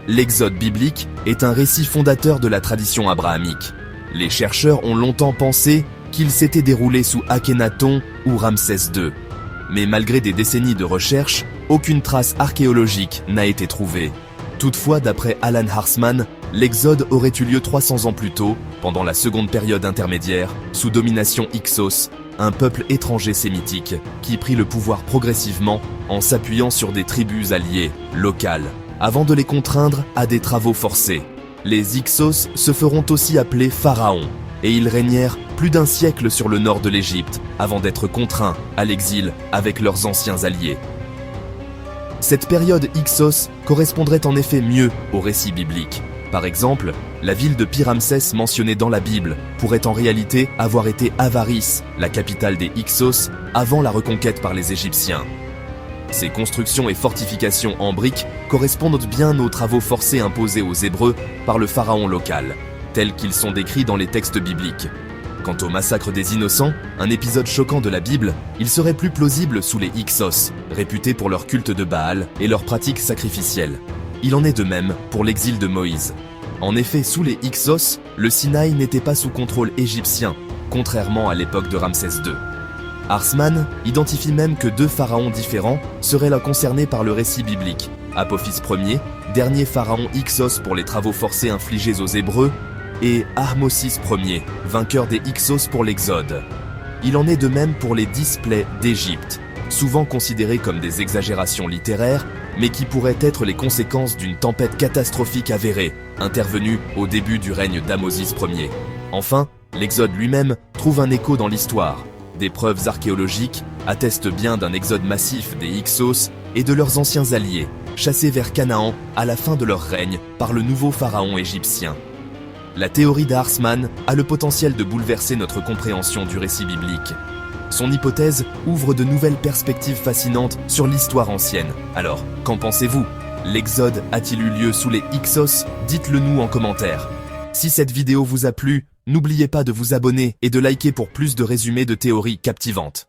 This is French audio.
l'Exode biblique est un récit fondateur de la tradition abrahamique. Les chercheurs ont longtemps pensé qu'il s'était déroulé sous Akhénaton ou Ramsès II. Mais malgré des décennies de recherche, aucune trace archéologique n'a été trouvée. Toutefois, d'après Alan Harsman, l'Exode aurait eu lieu 300 ans plus tôt, pendant la seconde période intermédiaire, sous domination Hyksos, un peuple étranger sémitique qui prit le pouvoir progressivement en s'appuyant sur des tribus alliées, locales, avant de les contraindre à des travaux forcés. Les Hyksos se feront aussi appeler pharaons, et ils régnèrent plus d'1 siècle sur le nord de l'Égypte, avant d'être contraints à l'exil avec leurs anciens alliés. Cette période Hyksos correspondrait en effet mieux au récit biblique. Par exemple, la ville de Pi-Ramsès mentionnée dans la Bible pourrait en réalité avoir été Avaris, la capitale des Hyksos, avant la reconquête par les Égyptiens. Ces constructions et fortifications en briques correspondent bien aux travaux forcés imposés aux Hébreux par le pharaon local, tels qu'ils sont décrits dans les textes bibliques. Quant au massacre des innocents, un épisode choquant de la Bible, il serait plus plausible sous les Hyksos, réputés pour leur culte de Baal et leurs pratiques sacrificielles. Il en est de même pour l'exil de Moïse. En effet, sous les Hyksos, le Sinaï n'était pas sous contrôle égyptien, contrairement à l'époque de Ramsès II. Harsman identifie même que 2 pharaons différents seraient là concernés par le récit biblique. Apophis Ier, dernier pharaon Hyksos pour les travaux forcés infligés aux Hébreux, et Ahmosis Ier, vainqueur des Hyksos pour l'Exode. Il en est de même pour les 10 plaies d'Égypte, souvent considérées comme des exagérations littéraires, mais qui pourraient être les conséquences d'une tempête catastrophique avérée, intervenue au début du règne d'Ahmosis Ier. Enfin, l'Exode lui-même trouve un écho dans l'histoire. Des preuves archéologiques attestent bien d'un exode massif des Hyksos et de leurs anciens alliés, chassés vers Canaan à la fin de leur règne par le nouveau pharaon égyptien. La théorie d'Harsman a le potentiel de bouleverser notre compréhension du récit biblique. Son hypothèse ouvre de nouvelles perspectives fascinantes sur l'histoire ancienne. Alors, qu'en pensez-vous? L'Exode a-t-il eu lieu sous les Hyksos? Dites-le nous en commentaire. Si cette vidéo vous a plu, n'oubliez pas de vous abonner et de liker pour plus de résumés de théories captivantes.